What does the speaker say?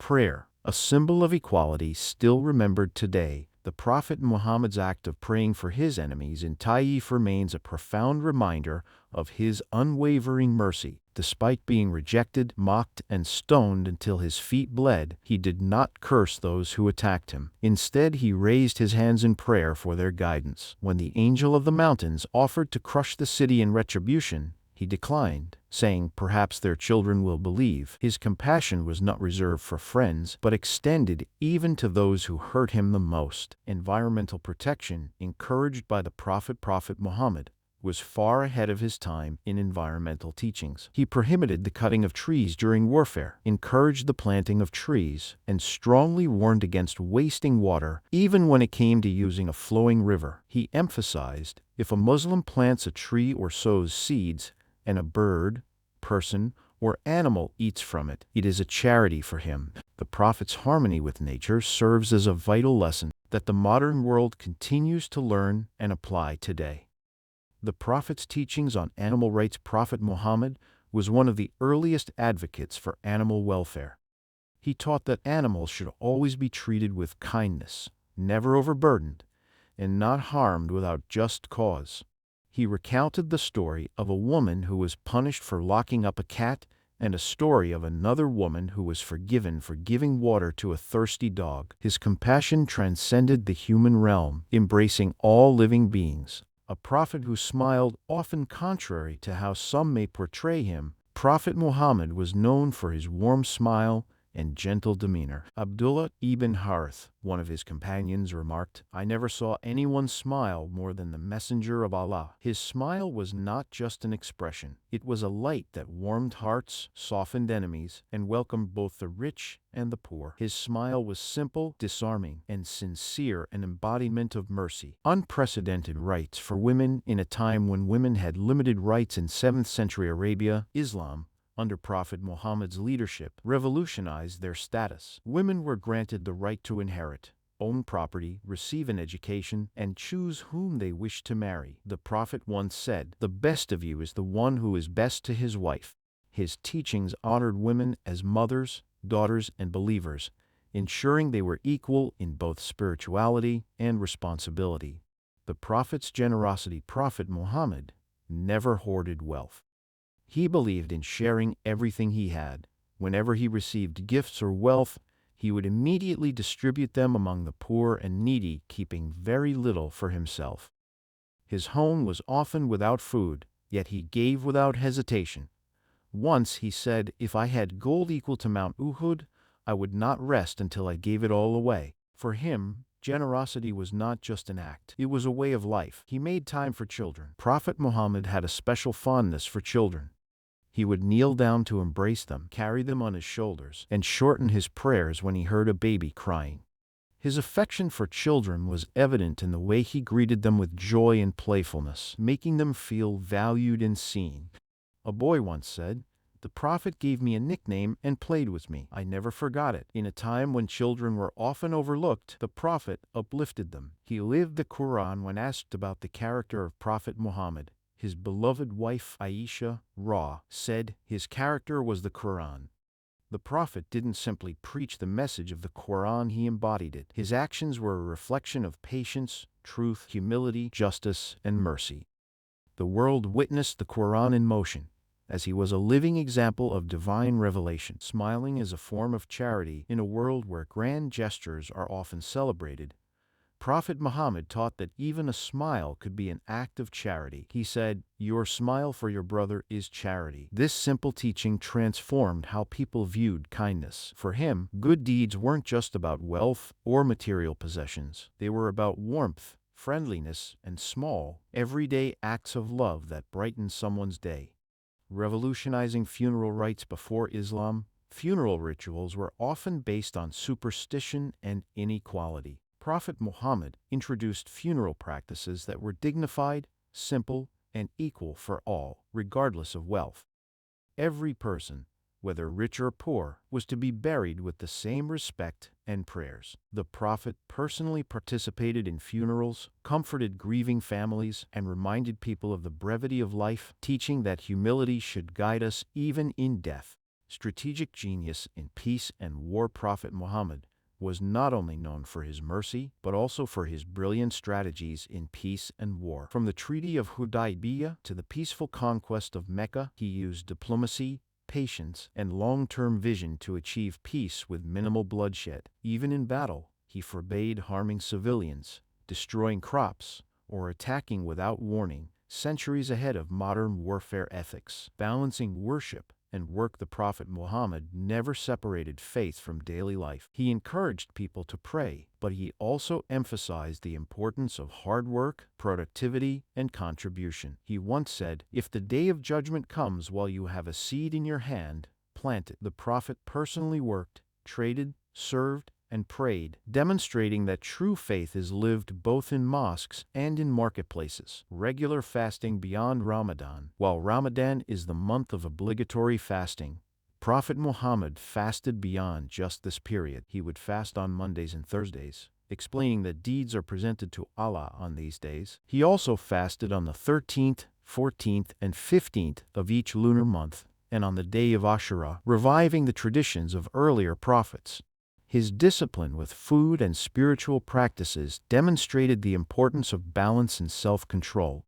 Prayer, a symbol of equality still remembered today, the Prophet Muhammad's act of praying for his enemies in Taif remains a profound reminder of his unwavering mercy. Despite being rejected, mocked, and stoned until his feet bled, he did not curse those who attacked him. Instead, he raised his hands in prayer for their guidance. When the angel of the mountains offered to crush the city in retribution, he declined, saying, "Perhaps their children will believe." His compassion was not reserved for friends, but extended even to those who hurt him the most. Environmental protection, encouraged by the Prophet Muhammad, was far ahead of his time in environmental teachings. He prohibited the cutting of trees during warfare, encouraged the planting of trees, and strongly warned against wasting water, even when it came to using a flowing river. He emphasized, if a Muslim plants a tree or sows seeds, and a bird, person, or animal eats from it, it is a charity for him. The Prophet's harmony with nature serves as a vital lesson that the modern world continues to learn and apply today. The Prophet's teachings on animal rights. Prophet Muhammad was one of the earliest advocates for animal welfare. He taught that animals should always be treated with kindness, never overburdened, and not harmed without just cause. He recounted the story of a woman who was punished for locking up a cat and a story of another woman who was forgiven for giving water to a thirsty dog. His compassion transcended the human realm, embracing all living beings. A prophet who smiled, often contrary to how some may portray him, Prophet Muhammad was known for his warm smile and gentle demeanor. Abdullah ibn Harith, one of his companions, remarked, "I never saw anyone smile more than the Messenger of Allah." His smile was not just an expression. It was a light that warmed hearts, softened enemies, and welcomed both the rich and the poor. His smile was simple, disarming, and sincere, an embodiment of mercy. Unprecedented rights for women in a time when women had limited rights in 7th century Arabia. Islam, under Prophet Muhammad's leadership, revolutionized their status. Women were granted the right to inherit, own property, receive an education, and choose whom they wished to marry. The Prophet once said, "The best of you is the one who is best to his wife." His teachings honored women as mothers, daughters, and believers, ensuring they were equal in both spirituality and responsibility. The Prophet's generosity. Prophet Muhammad never hoarded wealth. He believed in sharing everything he had. Whenever he received gifts or wealth, he would immediately distribute them among the poor and needy, keeping very little for himself. His home was often without food, yet he gave without hesitation. Once he said, "If I had gold equal to Mount Uhud, I would not rest until I gave it all away." For him, generosity was not just an act, it was a way of life. He made time for children. Prophet Muhammad had a special fondness for children. He would kneel down to embrace them, carry them on his shoulders, and shorten his prayers when he heard a baby crying. His affection for children was evident in the way he greeted them with joy and playfulness, making them feel valued and seen. A boy once said, "The Prophet gave me a nickname and played with me. I never forgot it." In a time when children were often overlooked, the Prophet uplifted them. He lived the Quran. When asked about the character of Prophet Muhammad, his beloved wife Aisha said his character was the Quran. The Prophet didn't simply preach the message of the Quran, he embodied it. His actions were a reflection of patience, truth, humility, justice, and mercy. The world witnessed the Quran in motion, as he was a living example of divine revelation. Smiling is a form of charity in a world where grand gestures are often celebrated. Prophet Muhammad taught that even a smile could be an act of charity. He said, "Your smile for your brother is charity." This simple teaching transformed how people viewed kindness. For him, good deeds weren't just about wealth or material possessions. They were about warmth, friendliness, and small, everyday acts of love that brightened someone's day. Revolutionizing funeral rites. Before Islam, funeral rituals were often based on superstition and inequality. Prophet Muhammad introduced funeral practices that were dignified, simple, and equal for all, regardless of wealth. Every person, whether rich or poor, was to be buried with the same respect and prayers. The Prophet personally participated in funerals, comforted grieving families, and reminded people of the brevity of life, teaching that humility should guide us even in death. strategic genius in peace and war. Prophet Muhammad was not only known for his mercy, but also for his brilliant strategies in peace and war. From the Treaty of Hudaybiyah to the peaceful conquest of Mecca, he used diplomacy, patience, and long-term vision to achieve peace with minimal bloodshed. Even in battle, he forbade harming civilians, destroying crops, or attacking without warning, centuries ahead of modern warfare ethics. Balancing worship and work, the Prophet Muhammad never separated faith from daily life. He encouraged people to pray, but he also emphasized the importance of hard work, productivity, and contribution. He once said, "If the day of judgment comes while you have a seed in your hand, plant it." The Prophet personally worked, traded, served, and prayed, demonstrating that true faith is lived both in mosques and in marketplaces. Regular fasting beyond Ramadan. While Ramadan is the month of obligatory fasting, Prophet Muhammad fasted beyond just this period. He would fast on Mondays and Thursdays, explaining that deeds are presented to Allah on these days. He also fasted on the 13th, 14th, and 15th of each lunar month, and on the day of Ashura, reviving the traditions of earlier prophets. His discipline with food and spiritual practices demonstrated the importance of balance and self-control.